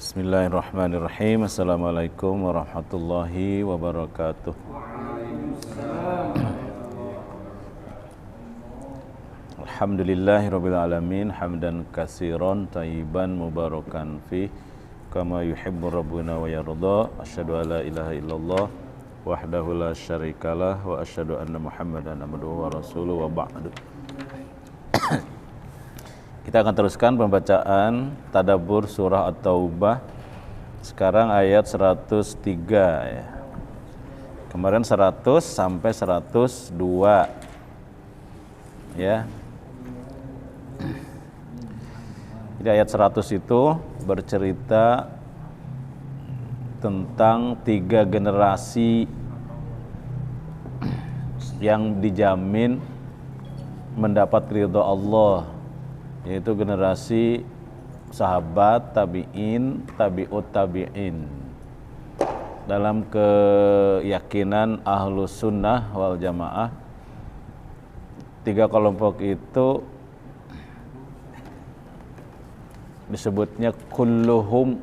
Bismillahirrahmanirrahim. Assalamualaikum warahmatullahi wabarakatuh. Alhamdulillahirabbil alamin hamdan katsiran tayyiban mubarakan fi kama yuhibbu rabbuna wa yarda. Asyhadu an la ilaha illallah wahdahu la syarikalah wa asyhadu anna Muhammadan abduhu wa rasuluhu wa ba'du. Kita akan teruskan pembacaan tadabbur surah At-Taubah. Sekarang ayat 103 ya. Kemarin 100 sampai 102 ya. Jadi ayat 100 itu bercerita tentang 3 generasi yang dijamin mendapat ridha Allah, yaitu generasi sahabat, tabi'in, tabi'ut tabi'in. Dalam keyakinan ahlus sunnah wal jamaah, 3 kelompok itu disebutnya kulluhum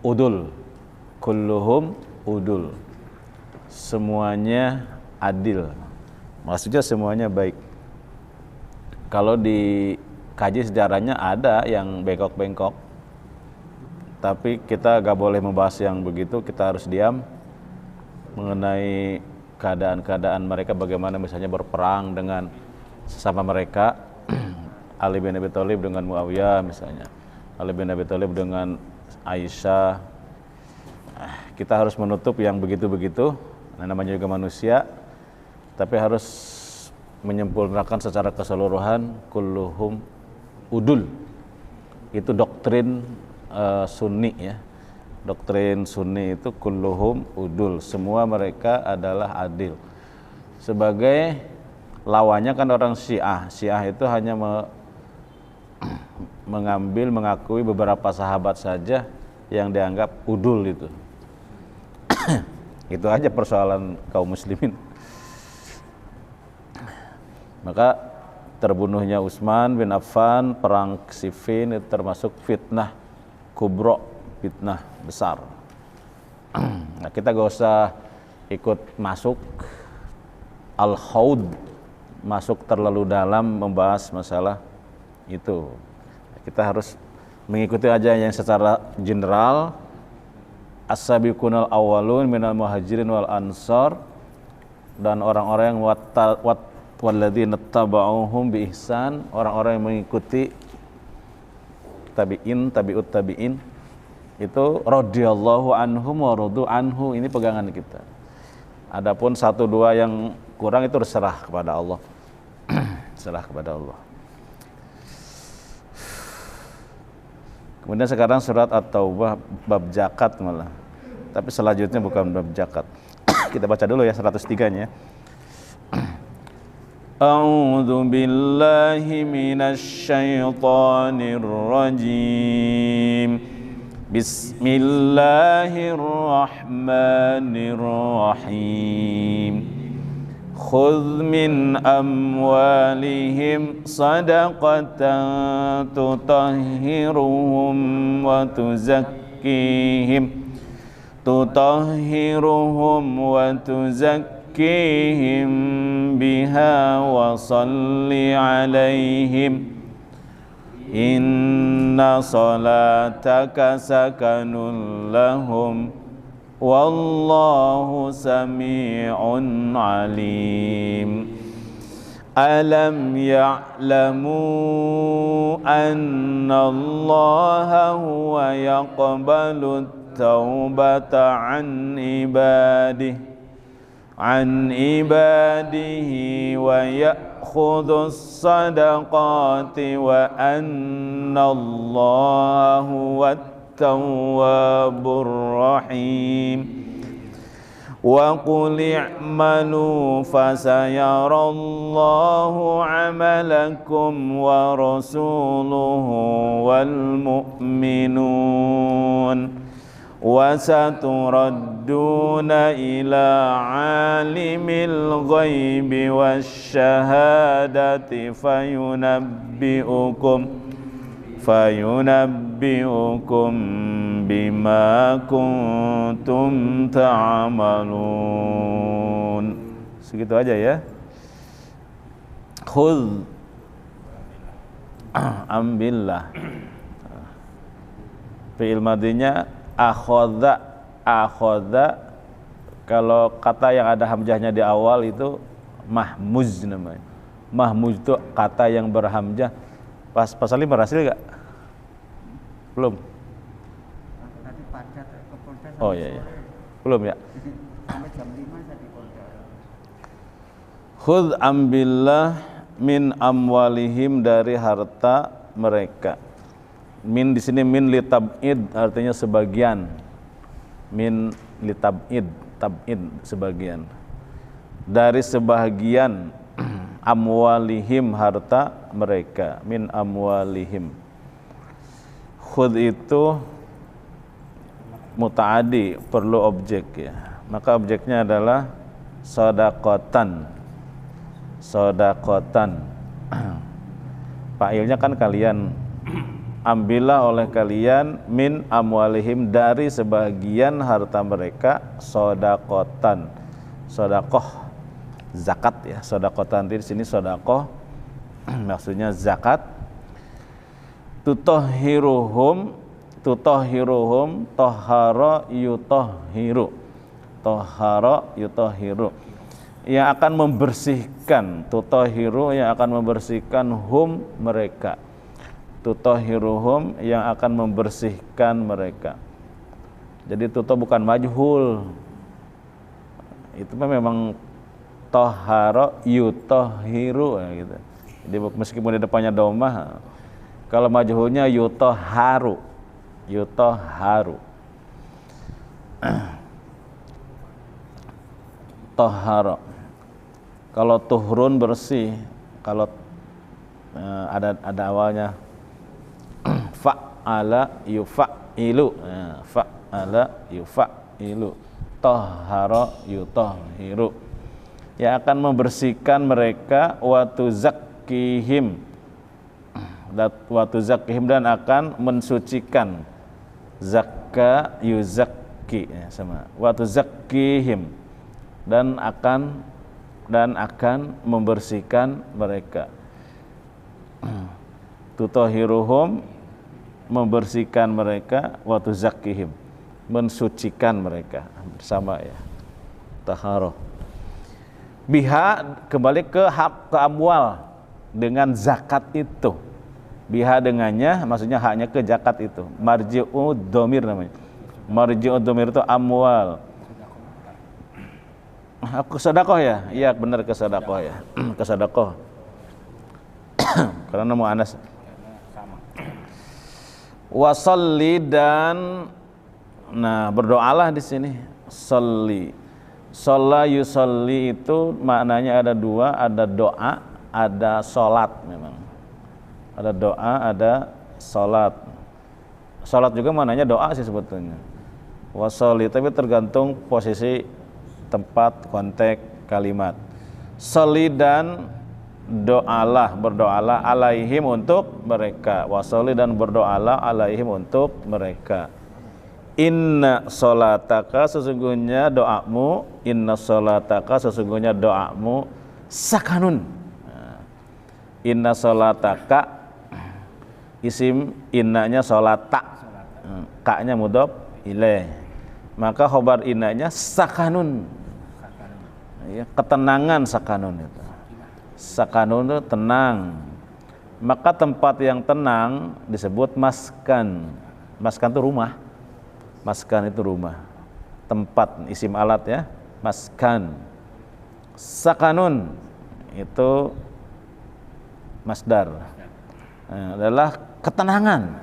udul. Kulluhum udul. Semuanya adil. Maksudnya semuanya baik. Kalau di kaji sejarahnya ada yang bengkok-bengkok, tapi kita gak boleh membahas yang begitu. Kita harus diam mengenai keadaan-keadaan mereka, bagaimana misalnya berperang dengan sesama mereka. Ali bin Abi Thalib dengan Muawiyah misalnya, Ali bin Abi Thalib dengan Aisyah. Kita harus menutup yang begitu-begitu, namanya juga manusia, tapi harus menyempurnakan secara keseluruhan kulluhum udul. Itu doktrin Sunni ya. Doktrin Sunni itu kulluhum udul, semua mereka adalah adil. Sebagai lawannya kan orang Syiah. Syiah itu hanya mengakui beberapa sahabat saja yang dianggap udul itu. Itu aja persoalan kaum muslimin. Maka terbunuhnya Utsman bin Affan, perang Siffin, itu termasuk fitnah kubro, fitnah besar. Nah, kita gak usah ikut masuk al-khawd, masuk terlalu dalam membahas masalah itu. Kita harus mengikuti aja yang secara general. As-sabiqunal awwalun minal muhajirin wal ansar, dan orang-orang yang walladzina taba'uhum bi ihsan, orang-orang yang mengikuti tabi'in, tabi'ut tabi'in, itu radhiyallahu anhum wa radu anhu. Ini pegangan kita. Adapun 1-2 yang kurang itu serah kepada Allah. Serah kepada Allah. Kemudian sekarang surat At-Taubah bab zakat malah. Tapi selanjutnya bukan bab zakat. Kita baca dulu ya 103-nya. A'udzu billahi minasy syaithanir rajim. Bismillahirrahmanirrahim. Khudh min amwalihim sadaqatan tutahhiruhum wa tuzakkihim biha wa salli alaihim inna salataka sakanun lahum wallahu sami'un alim. Alam ya'lamu anna Allaha huwa yaqbalu taubata an ibadihi wa ya'khudhu sadaqati wa anna Allaha huwa tawwabur rahim. Wa qul i'malu fasayarallahu 'amalakum wa rasuluhu wal mu'minun wa saturadduna ila 'alimil ghaibi wasyahadati fayunabbi'ukum fayunabbi'ukum bima kuntum ta'malun. Segitu aja ya. Khudh, ambillah. Fi'il madinya akhadha. Kalau kata yang ada hamzahnya di awal itu mahmuz namanya. Mahmuz itu kata yang berhamzah. Pas pasal 5 berhasil gak? Belum? Tadi padat ke Polda. Oh iya. Belum ya? Sampai jam 5 saya di Polda. Khudh, ambillah min amwalihim, dari harta mereka. Min di sini min litab'id, artinya sebagian. Min litab'id, tab'id sebagian. Dari sebagian amwalihim, harta mereka. Min amwalihim. Khudh itu muta'adi, perlu objek ya. Maka objeknya adalah sodakotan. Fa'ilnya kan kalian. Ambillah oleh kalian min amwalihim, dari sebagian harta mereka, sodakotan. Sodakoh, zakat ya. Sodakotan di sini sodakoh, maksudnya zakat. Tutahhiruhum, tohara yutahhiru, yang akan membersihkan. Tutahhiru, yang akan membersihkan, hum, mereka. Tutahhiruhum, yang akan membersihkan mereka. Jadi tutoh bukan majhul, itu memang tohara yutahhiru gitu. Jadi meskipun di depannya domah, kalau majhulnya yutahharu. Tohara. Kalau tuhrun bersih, kalau ada awalnya fa'ala yufa'ilu, fa'ala yufa'ilu, tohara yutahhiru, yang akan membersihkan mereka. Wa tuzakkihim, dan akan mensucikan. Zakka yuzakki, sama. Wa tuzakkihim, dan akan membersihkan mereka. Tutahhiruhum, membersihkan mereka. Wa tuzakkihim, mensucikan mereka. Bersama ya, taharah. Biha, kembali ke hak, ke amwal, dengan zakat itu. Biha dengannya, maksudnya haknya ke zakat itu. Marji'u dhamir namanya. Marji'u dhamir itu amwal. Ke sedekah ya? Iya benar, ke sedekah ya. Ke sedekah. Karena nama Anas. Wasalli, dan berdoalah di sini. Salli. Shalla yusalli itu maknanya ada dua, ada doa, ada salat memang. Ada doa, ada salat. Salat juga maknanya doa sih sebetulnya. Wasalli, tapi tergantung posisi, tempat, konteks kalimat. Salli, dan doalah, berdoalah alaihim, untuk mereka. Wasalli, dan berdoalah alaihim, untuk mereka. Inna sholataka, sesungguhnya doamu. Inna sholataka, sesungguhnya doamu. Sakanun. Inna sholataka, isim innanya sholata, ka-nya mudhof ilaih, maka khobar innanya sakanun. Ya, ketenangan, sakanun itu. Sakanun itu tenang. Maka tempat yang tenang disebut maskan. Maskan itu rumah. Maskan itu rumah. Tempat, isim alat ya. Maskan. Sakanun itu masdar. Adalah ketenangan.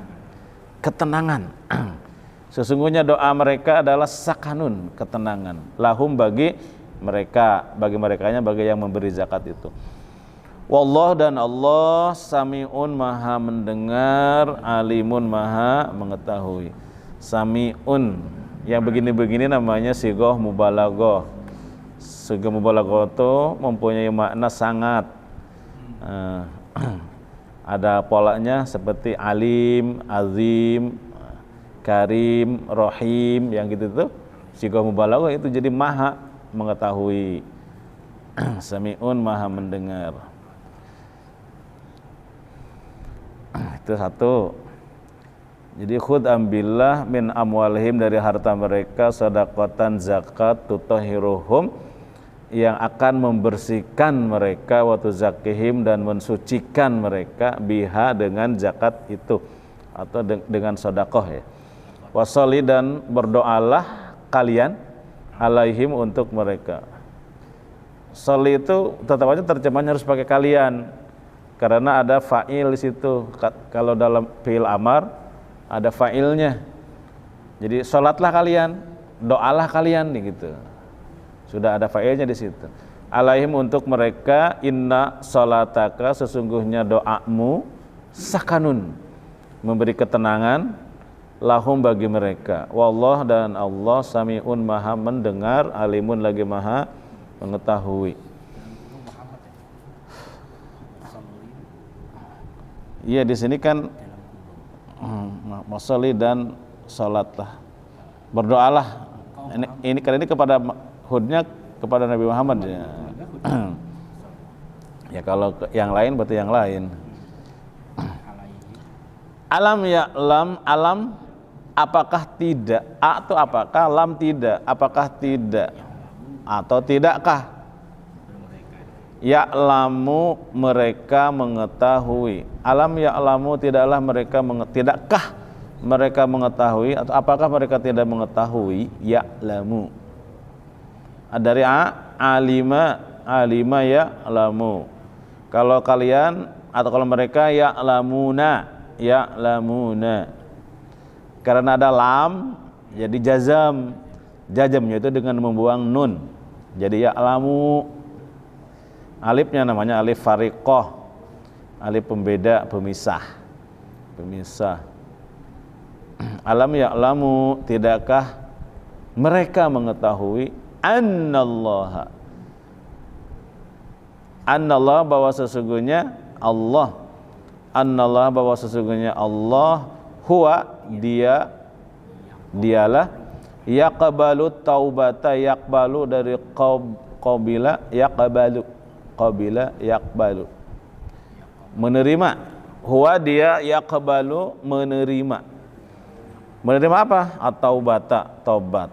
Sesungguhnya doa mereka adalah sakanun, ketenangan. Lahum, bagi mereka, bagi merekanya, bagi yang memberi zakat itu. Wallah, dan Allah sami'un, maha mendengar, alimun, maha mengetahui. Sami'un, yang begini-begini namanya sigoh mubalaghah. Sigoh mubalaghah itu mempunyai makna sangat. Ada polanya seperti alim, azim, karim, rohim, yang gitu tuh. Sighah mubalaghah itu jadi maha mengetahui. Sami'un, maha mendengar. Itu satu. Jadi khudh ambillah min amwalihim, dari harta mereka, sadaqatan, zakat, tutahhiruhum, yang akan membersihkan mereka, wa tuzakkihim, dan mensucikan mereka, biha, dengan zakat itu atau dengan sedekah ya. Washolli, dan berdoalah kalian, alaihim, untuk mereka. Sholli itu tetap aja terjemahnya harus pakai kalian, karena ada fa'il di situ. Kalau dalam fi'il amar ada fa'ilnya. Jadi sholatlah kalian, doalah kalian gitu. Sudah ada fa'ilnya di situ. Alaihim, untuk mereka, inna sholataka, sesungguhnya doamu, sakanun, memberi ketenangan, lahum, bagi mereka. Wallah, dan Allah, sami'un, maha mendengar, alimun, lagi maha mengetahui. Iya, di sini kan masolli dan sholatlah, berdoalah. Ini kali ini kepada hudnya kepada Nabi Muhammad ya. Ya kalau yang lain berarti yang lain. Alam ya lam, alam apakah tidak, atau apakah, lam tidak, apakah tidak, atau tidakkah, ya'lamu, mereka mengetahui. Alam ya'lamu, tidaklah mereka tidakkah mereka mengetahui, atau apakah mereka tidak mengetahui, ya'lamu. Dari alima, alima ya'lamu. Kalau kalian atau kalau mereka, ya'lamuna, ya'lamuna. Karena ada lam jadi jazam. Jazamnya itu dengan membuang nun. Jadi ya'lamu. Alifnya namanya alif fariqah, alif pembeda, pemisah. Pemisah. Alam ya'lamu, tidakkah mereka mengetahui, annallaha, annallah, bahwa sesungguhnya Allah, annallah, bahwa sesungguhnya Allah, huwa, dia, dialah, yaqbalu taubata, yaqbalu dari qabila, yaqbalu, qabila, yaqbalu, menerima. Huwa, dia, yaqbalu, menerima. Menerima apa? At-taubata, taubat.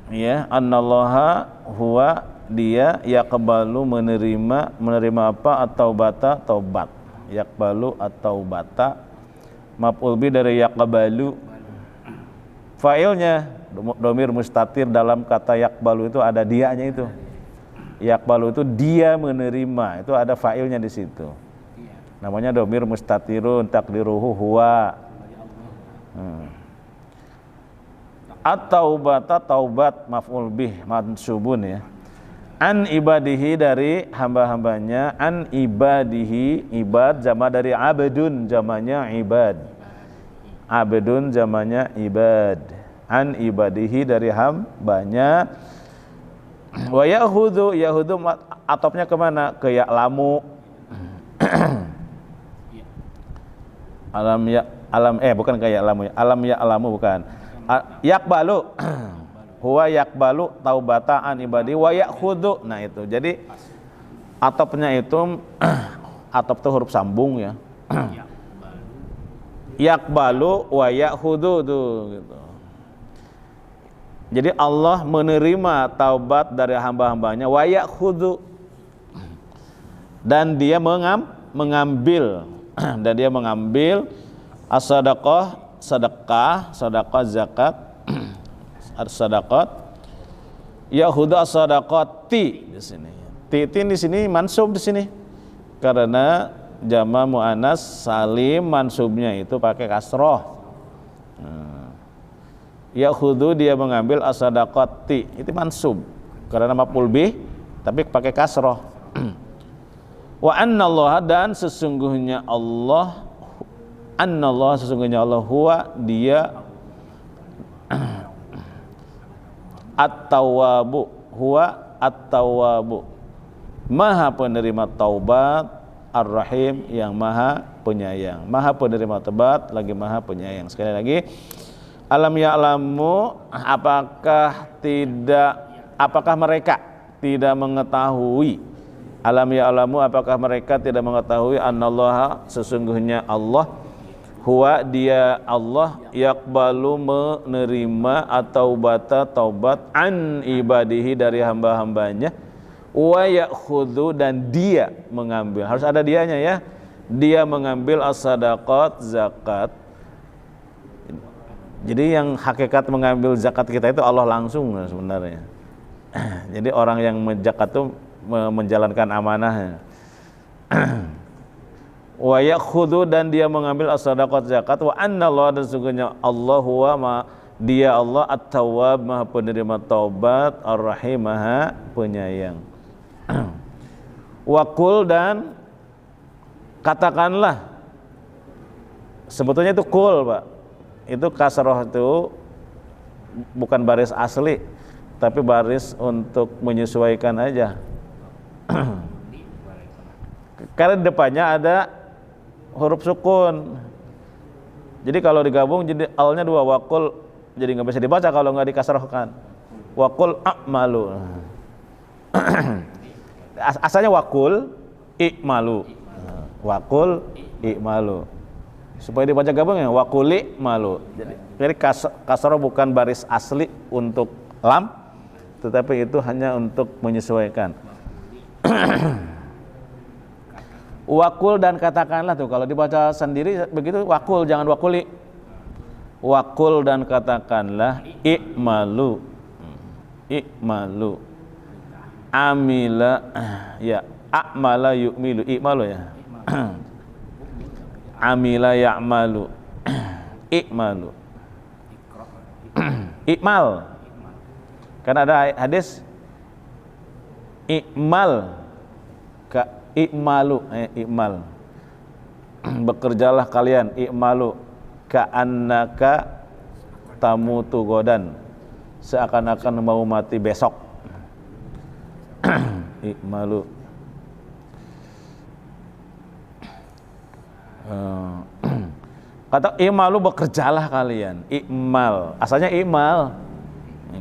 Ya, annallaha, huwa, dia, yaqbalu, menerima. Menerima apa? At-taubata, taubat. Yaqbalu at-taubata, maf'ul bi dari yaqbalu. Fa'ilnya dhamir mustatir, dalam kata yaqbalu itu ada dianya itu. Yaqbalu itu dia menerima, itu ada fa'ilnya di situ. Namanya dhamir mustatirun, takdiruhu huwa. At-taubata, taubat, maf'ul bih mansubun ya. An ibadihi, dari hamba-hambanya. An ibadihi, ibad jama dari abdun, jamanya ibad. Abdun jamanya ibad. An ibadihi, dari hambanya. Wa yahudu, yahudu atopnya kemana? Ke ya'lamu. Alam ya, alam bukan kayak ya'lamu ya. Alam ya'lamu bukan. Yaqbalu. Huwa yaqbalu taubata an ibadi wa ya'khudhu. Nah itu. Jadi atopnya itu atop itu huruf sambung ya. Yaqbalu wa ya'khudhu tuh gitu. Jadi Allah menerima taubat dari hamba-hambanya, wa ya'khudhu, dan dia mengambil dan dia mengambil as-sadaqah, sedekah, sedekah zakat, as-sadaqat, ya'khudhu as-sadaqati di sini. Ti di sini mansub di sini. Karena jama muannas salim mansubnya itu pakai kasroh. Ya'khudhu, dia mengambil as-sadaqati, itu mansub karena maf'ul bih tapi pakai kasroh. Wa annallaha, dan sesungguhnya Allah, annallaha, sesungguhnya Allah, huwa, dia, at-tawwabu, huwa at-tawwabu, Maha penerima taubat, Ar-Rahim yang maha penyayang. Maha penerima taubat lagi maha penyayang. Sekali lagi, alam ya'lamu, apakah mereka tidak mengetahui? Alam ya'lamu, apakah mereka tidak mengetahui annallaha, sesungguhnya Allah, huwa dia Allah, yaqbalu menerima at-taubata taubat an ibadihi dari hamba-hambanya, wa ya'khudhu dan dia mengambil, harus ada dianya ya, dia mengambil as-sadaqat zakat. Jadi yang hakikat mengambil zakat kita itu Allah langsung sebenarnya. Jadi orang yang zakat itu menjalankan amanahnya. Wa ya'khudhu dan dia mengambil as-sadaqat zakat, wa annallaha dan sesungguhnya Allah huwa dia Allah at-tawwab maha penerima taubat, ar-rahim maha penyayang. Wakul dan katakanlah, sebetulnya itu kul Pak, itu kasroh itu bukan baris asli tapi baris untuk menyesuaikan aja. Karena di depannya ada huruf sukun, jadi kalau digabung jadi alnya dua, wakul jadi nggak bisa dibaca kalau nggak dikasrohkan. Wakul a'malu. Asalnya wakul i'malu, wakul i'malu, supaya dibaca gabung ya wakuli malu. Jadi kasroh bukan baris asli untuk lam, tetapi itu hanya untuk menyesuaikan. Wakul dan katakanlah, tuh kalau dibaca sendiri begitu wakul, jangan wakuli. Wakul dan katakanlah, i'malu, i'malu, amila ya, a'mala yu'milu, i'malu ya. Amila ya'malu, i'malu, i'mal. Karena ada hadis i'mal ka i'malu, i'mal, bekerjalah kalian, i'malu ka'annaka tamutu godan, seakan-akan mau mati besok. I'malu. Kata i'malu, bekerjalah kalian. I'mal, asalnya i'mal,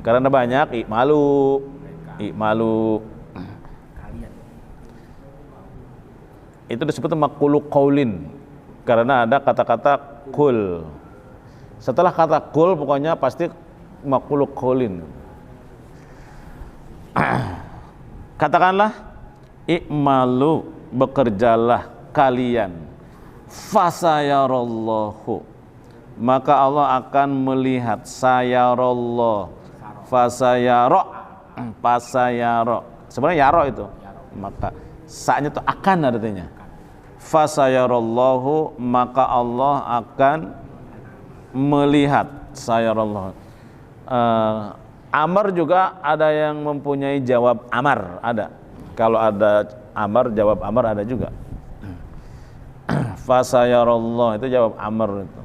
karena banyak i'malu, i'malu. Itu disebut maqulu qaulin karena ada kata-kata kul. Setelah kata kul pokoknya pasti maqulu qaulin. Katakanlah, i'malu, bekerjalah kalian, fasayarallahu, maka Allah akan melihat, sayarallah, fasayara, fasayara, sebenarnya yaro itu, maka sa-nya itu akan artinya. Fasayarallahu, maka Allah akan melihat, sayarallahu. Amar juga ada yang mempunyai jawab amar, ada. Kalau ada amar, jawab amar ada juga. Fasayarallah itu jawab amar itu.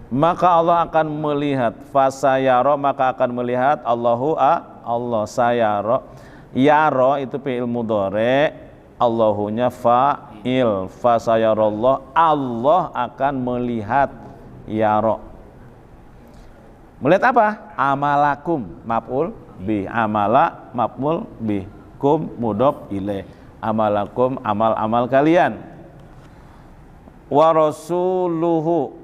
Maka Allah akan melihat, fasayara, maka akan melihat, Allahu Allah, sayara, yaro itu fi'il mudhari, Allahunya fa'il, fasayarallah, Allah akan melihat, yaro. Melihat apa? Amalakum, maf'ul bih, amala maf'ul bih, kum mudhof ilaih, amalakum, amal-amal kalian. Wa rasuluhu,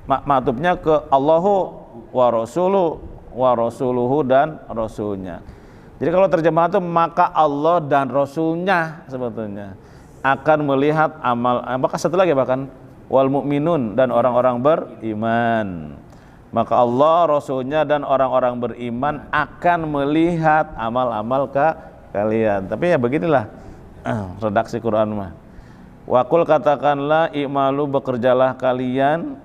maktubnya ke Allahu, wa rasuluhu dan rasulnya. Jadi kalau terjemahan itu maka Allah dan rasulnya sebetulnya akan melihat amal. Maka satu lagi bahkan wal mu'minun dan orang-orang beriman. Maka Allah, rasulnya dan orang-orang beriman akan melihat amal-amal kalian. Tapi ya beginilah redaksi Quran mah. Wakul katakanlah, i'malu, bekerjalah kalian,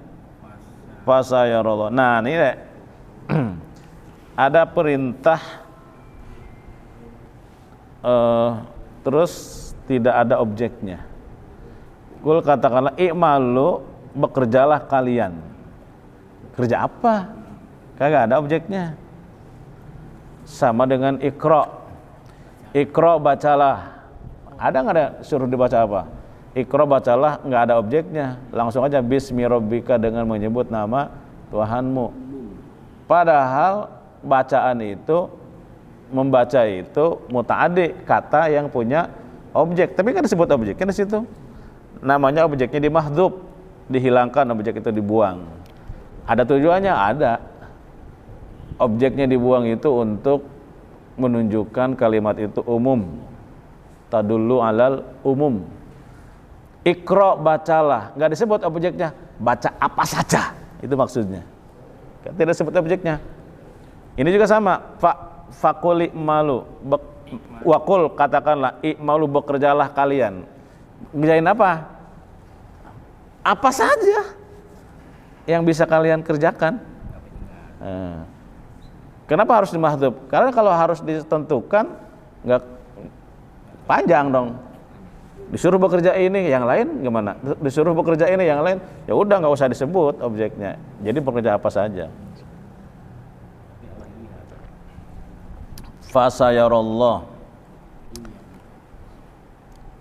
fasayarallah. Nah ini deh, ada perintah terus tidak ada objeknya. Kul katakanlah, i'malu, bekerjalah kalian. Kerja apa? Kagak ada objeknya. Sama dengan ikra. Iqra bacalah. Ada nggak ada suruh dibaca apa? Iqra bacalah, nggak ada objeknya. Langsung aja bismi rabbika dengan menyebut nama Tuhanmu. Padahal bacaan itu, membaca itu muta'addi, kata yang punya objek. Tapi kan disebut objeknya di situ. Namanya objeknya dimahdhuf, dihilangkan, objek itu dibuang. Ada tujuannya? Ada. Objeknya dibuang itu untuk menunjukkan kalimat itu umum. Tadullu alal umum. Iqra bacalah, nggak disebut objeknya, baca apa saja, itu maksudnya. Tidak disebut objeknya. Ini juga sama. Fakuli malu, wakul katakanlah, i'malu bekerjalah kalian. Ngerjain apa? Apa saja yang bisa kalian kerjakan. Kenapa harus dimahdhuf? Karena kalau harus ditentukan nggak panjang dong. Disuruh bekerja ini, yang lain gimana? Disuruh bekerja ini, yang lain ya udah nggak usah disebut objeknya. Jadi bekerja apa saja. Fasayarallah.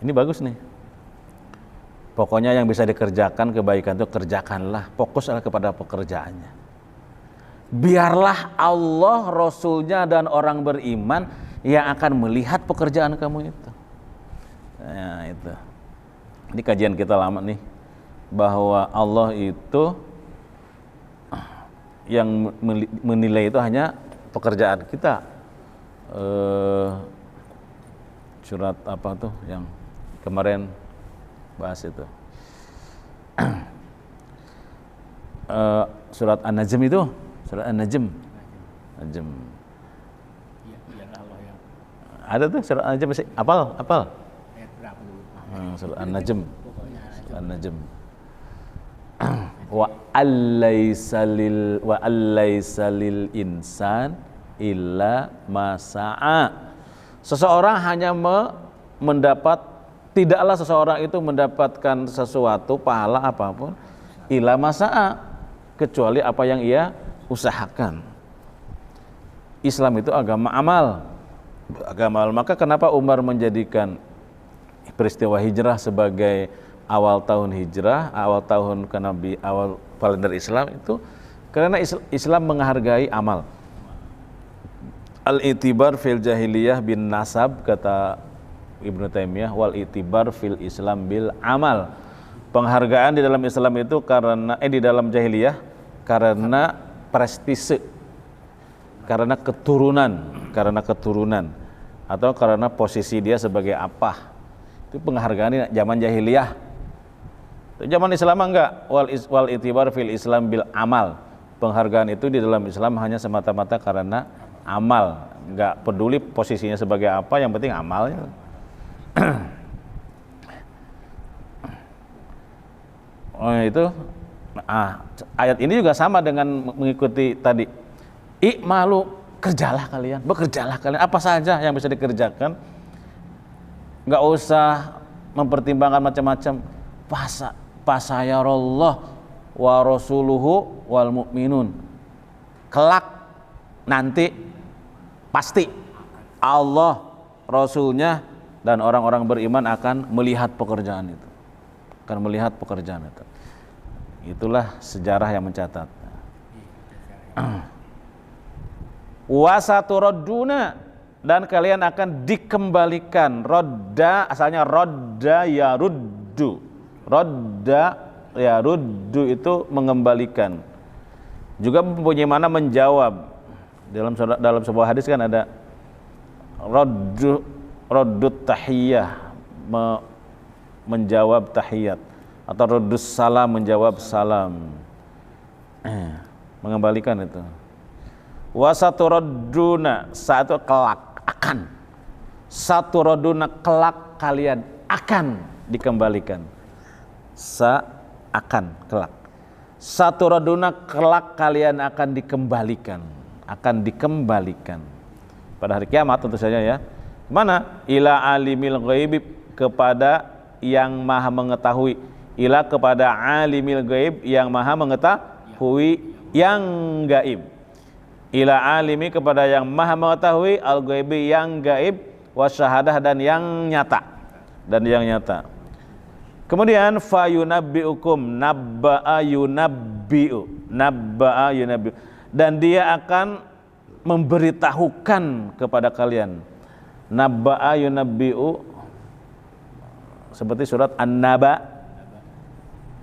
Ini bagus nih. Pokoknya yang bisa dikerjakan kebaikan itu kerjakanlah. Fokuslah kepada pekerjaannya. Biarlah Allah, Rasulnya dan orang beriman yang akan melihat pekerjaan kamu itu. Nah itu. Ini kajian kita lama nih. Bahwa Allah itu yang menilai itu hanya pekerjaan kita. Surat apa tuh yang kemarin bahas itu? Surat An-Najm itu, surat An-Najm. Ada tuh surat An-Najm masih apal? Surat An-Najm. Wa allaysa lil insan illa masa'a. Seseorang hanya tidaklah seseorang itu mendapatkan sesuatu, pahala apapun, illa masa'a, kecuali apa yang ia usahakan. Islam itu agama amal. Maka kenapa Umar menjadikan peristiwa hijrah sebagai awal tahun hijrah, awal tahun ke Nabi, awal kalender Islam itu karena Islam menghargai amal. Al-i'tibar fil jahiliyah bin nasab, kata Ibnu Taimiyah, wal i'tibar fil Islam bil amal. Penghargaan di dalam Islam itu karena di dalam jahiliyah karena prestise, karena keturunan atau karena posisi dia sebagai apa. Itu penghargaan di zaman jahiliyah. Zaman Islam enggak, wal i'tibar fil Islam bil amal. Penghargaan itu di dalam Islam hanya semata-mata karena amal, nggak peduli posisinya sebagai apa, yang penting amalnya. Itu ayat ini juga sama dengan mengikuti tadi. I'malu, kerjalah kalian, bekerjalah kalian, apa saja yang bisa dikerjakan, nggak usah mempertimbangkan macam-macam. Fasayarallah wa rasuluhu wal mu'minun. Kelak nanti pasti Allah, Rasulnya dan orang-orang beriman akan melihat pekerjaan itu. Itulah sejarah yang mencatat. Wasaturadduna, dan kalian akan dikembalikan. Rodda asalnya rodda yaruddu. Rodda yaruddu itu mengembalikan. Juga mempunyai mana menjawab. Dalam sebuah hadis kan ada raddut tahiyah, menjawab tahiyat, atau raddus salam, menjawab salam, mengembalikan itu. Wasaturadduna, satu kelak akan, saturadduna kelak kalian akan dikembalikan. Akan kelak, saturadduna kelak kalian akan dikembalikan. Pada hari kiamat tentu saja ya. Mana? Ila alimil ghaib, kepada yang maha mengetahui. Ila kepada alimil ghaib, yang maha mengetahui yang gaib. Ila alimi, kepada yang maha mengetahui, al ghaibi, yang gaib, wasyahadah dan yang nyata. Kemudian fayunabbiukum nabba'a yunabbi'u dan dia akan memberitahukan kepada kalian. Nabba'a yunabbi'u seperti surat An-Naba,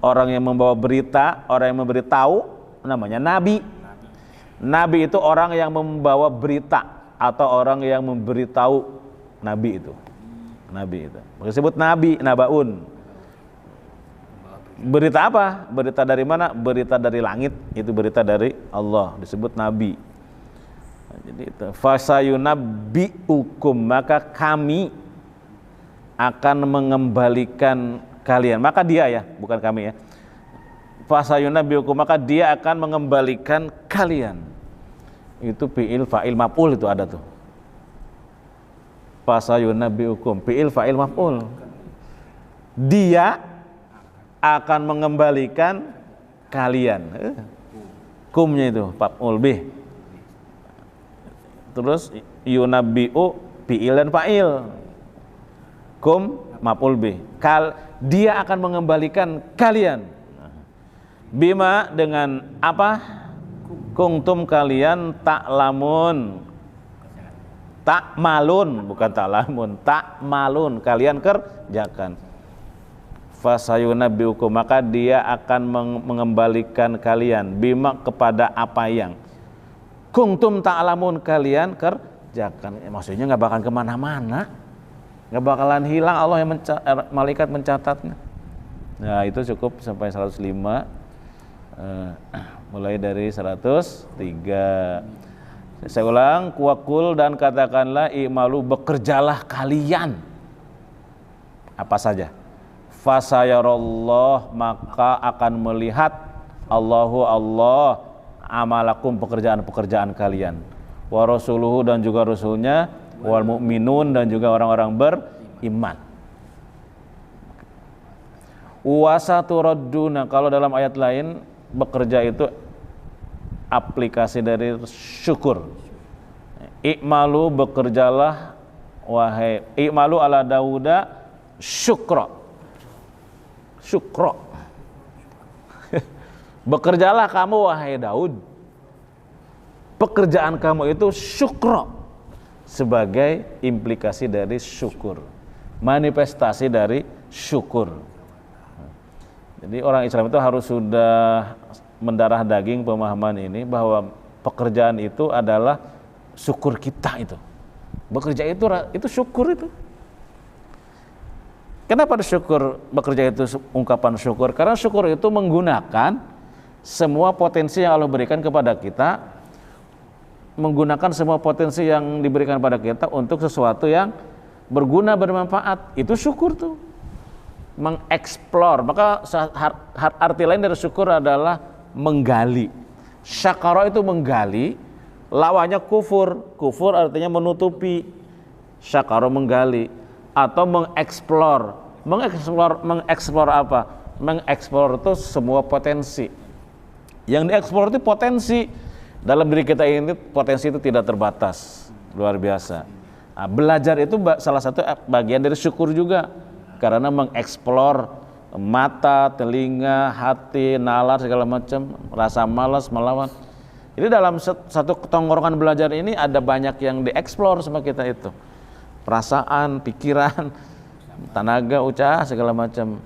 orang yang membawa berita, orang yang memberitahu namanya nabi. Nabi itu orang yang membawa berita atau orang yang memberitahu. Nabi itu disebut nabi, nabaun. Berita apa? Berita dari mana? Berita dari langit, itu berita dari Allah, disebut nabi. Jadi itu fasayunabbiukum, maka kami akan mengembalikan kalian. Maka dia ya, bukan kami ya. Fasayunabbiukum, maka dia akan mengembalikan kalian. Itu fi'il fa'il maf'ul itu ada tuh. Fasayunabbiukum fi'il fa'il maf'ul. Dia akan mengembalikan kalian. Kumnya itu maf'ul bih. Terus yunabbi'u fi'il dan fa'il. Kum maf'ul bih. Dia akan mengembalikan kalian. Bima dengan apa? Kuntum kalian ta'lamun. Ta'malun, bukan ta'lamun. Ta'malun, kalian kerjakan. Fasayunabbiukum, maka dia akan mengembalikan kalian bima kepada apa yang kuntum ta'lamun kalian kerjakan. Maksudnya nggak bakalan kemana-mana, nggak bakalan hilang. Allah yang malaikat mencatatnya. Nah itu cukup sampai 105, mulai dari 103. Saya ulang, kuwakul dan katakanlah i'malu, bekerjalah kalian apa saja. Fasayarallah, maka akan melihat Allah amalakum, pekerjaan-pekerjaan kalian. Wa rasuluhu, dan juga rasulnya. Wal mu'minun, dan juga orang-orang beriman. Wasaturadduna, kalau dalam ayat lain bekerja itu aplikasi dari syukur. I'malu, bekerjalah wahai i'malu ala Dauda syukra. Bekerjalah kamu wahai Daud, pekerjaan kamu itu syukra, sebagai implikasi dari syukur, manifestasi dari syukur. Jadi orang Islam itu harus sudah mendarah daging pemahaman ini, bahwa pekerjaan itu adalah syukur kita itu. Bekerja itu syukur itu. Kenapa syukur, bekerja itu ungkapan syukur? Karena syukur itu menggunakan semua potensi yang Allah berikan kepada kita, menggunakan semua potensi yang diberikan pada kita untuk sesuatu yang berguna, bermanfaat. Itu syukur tuh, mengeksplor. Maka arti lain dari syukur adalah menggali. Syakara itu menggali, lawannya kufur. Kufur artinya menutupi. Syakara menggali atau mengeksplor. Mengeksplor apa? Mengeksplor itu semua potensi. Yang dieksplor itu potensi. Dalam diri kita ini potensi itu tidak terbatas, luar biasa. Nah, belajar itu salah satu bagian dari syukur juga, karena mengeksplor mata, telinga, hati, nalar, segala macam, rasa malas, melawan. Jadi dalam satu tongkrongan belajar ini ada banyak yang dieksplor sama kita itu. Perasaan, pikiran, tenaga, usaha, segala macam.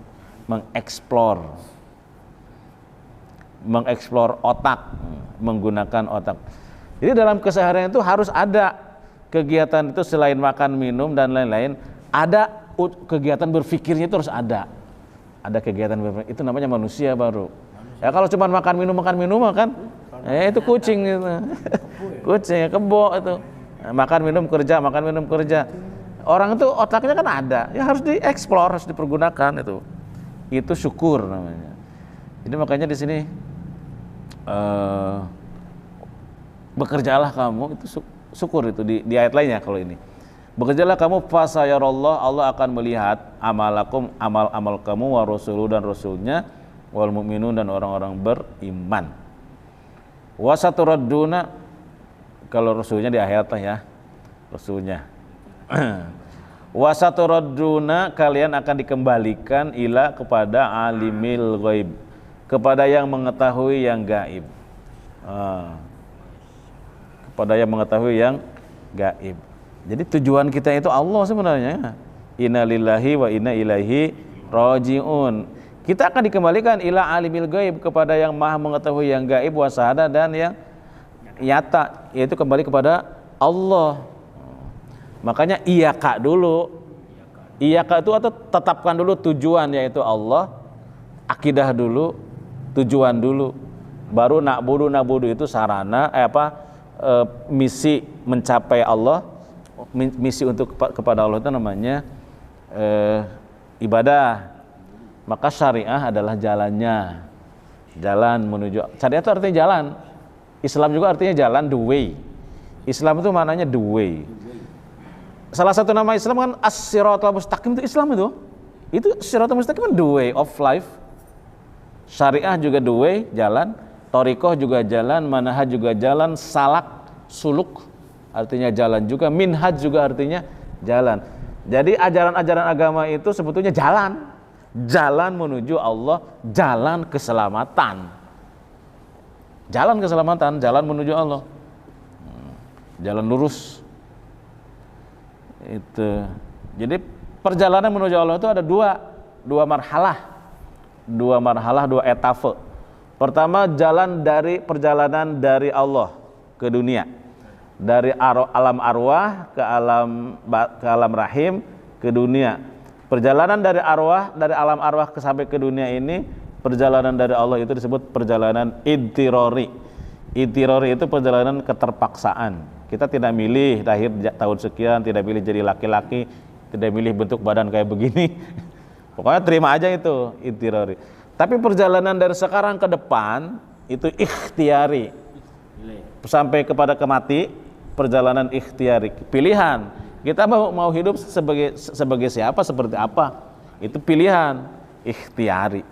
Mengeksplor otak, menggunakan otak. Jadi dalam keseharian itu harus ada kegiatan itu, selain makan, minum, dan lain-lain, ada kegiatan berpikirnya itu harus ada. Ada kegiatan berpikir, itu namanya manusia baru. Ya kalau cuma makan minum kan, itu kucing gitu. Kucing, kebo itu. Makan minum kerja. Orang itu otaknya kan ada, ya harus dieksplor, harus dipergunakan itu. Itu syukur namanya. Jadi makanya di sini bekerjalah kamu, itu syukur itu di ayat lainnya. Kalau ini bekerjalah kamu, fasayarallah, Allah akan melihat amalakum, amal kamu, wa rasuluhu, dan rasulnya, wal mu'minun, dan orang-orang beriman. Wasaturadduna, kalau rasulnya di akhirat lah ya, rasulnya. Wasaturadduna, kalian akan dikembalikan ila kepada alimil ghaib, kepada yang mengetahui yang gaib. Kepada yang mengetahui yang gaib. Jadi tujuan kita itu Allah sebenarnya. Innalillahi wa inna ilaihi rajiun. Kita akan dikembalikan ila alimil ghaib, kepada yang maha mengetahui yang gaib wa syahada, dan yang nyata, yaitu kembali kepada Allah. Makanya iyaka dulu. Iyaka itu atau tetapkan dulu tujuan, yaitu Allah. Akidah dulu, tujuan dulu. Baru na'budu itu sarana misi mencapai Allah. Misi untuk kepada Allah itu namanya ibadah. Maka syariah adalah jalannya, jalan menuju. Syariah itu artinya jalan. Islam juga artinya jalan, the way. Islam itu maknanya the way. Salah satu nama Islam kan as-siratal mustaqim, itu Islam itu. Itu siratal mustaqim, the way of life. Syariah juga the way, jalan. Thariqah juga jalan, manhaj juga jalan, salak, suluk artinya jalan juga, minhaj juga artinya jalan. Jadi ajaran-ajaran agama itu sebetulnya jalan. Jalan menuju Allah, jalan keselamatan. Jalan keselamatan, jalan menuju Allah. Jalan lurus. Itu. Jadi perjalanan menuju Allah itu ada dua marhalah. Dua etape. Pertama, perjalanan dari Allah ke dunia. Dari alam arwah ke alam rahim ke dunia. Perjalanan dari alam arwah sampai ke dunia ini, perjalanan dari Allah itu disebut perjalanan idtirori. Idtirori itu perjalanan keterpaksaan. Kita tidak milih lahir tahun sekian, tidak milih jadi laki-laki, tidak milih bentuk badan kayak begini. Pokoknya terima aja itu idtirori. Tapi perjalanan dari sekarang ke depan itu ikhtiari. Sampai kepada kemati, perjalanan ikhtiari, pilihan. Kita mau hidup sebagai siapa, seperti apa, itu pilihan ikhtiari.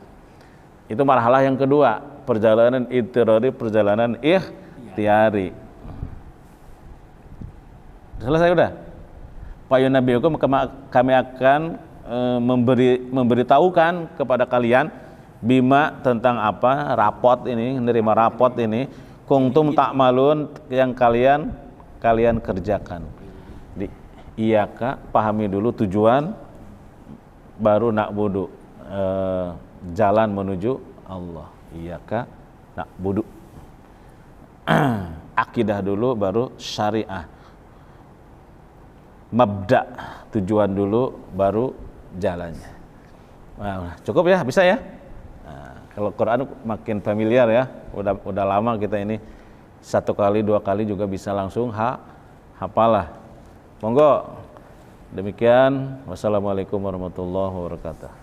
Itu marhalah yang kedua, perjalanan idtirari, perjalanan ikhtiari. Selesai udah? Payun Nabi Hukum, kami akan memberitahukan kepada kalian bima, tentang apa, rapot ini, menerima rapot ini, kuntum ta'malun, yang kalian kerjakan. Iyaka, pahami dulu tujuan, baru na'budu, jalan menuju Allah. Iyaka na'budu. Akidah dulu, baru syariah. Mabda, tujuan dulu, baru jalannya. Nah, cukup ya, bisa ya. Nah, kalau Quran makin familiar ya, udah lama kita ini, 1 kali 2 kali juga bisa langsung hafalah. Monggo, demikian. Wassalamualaikum warahmatullahi wabarakatuh.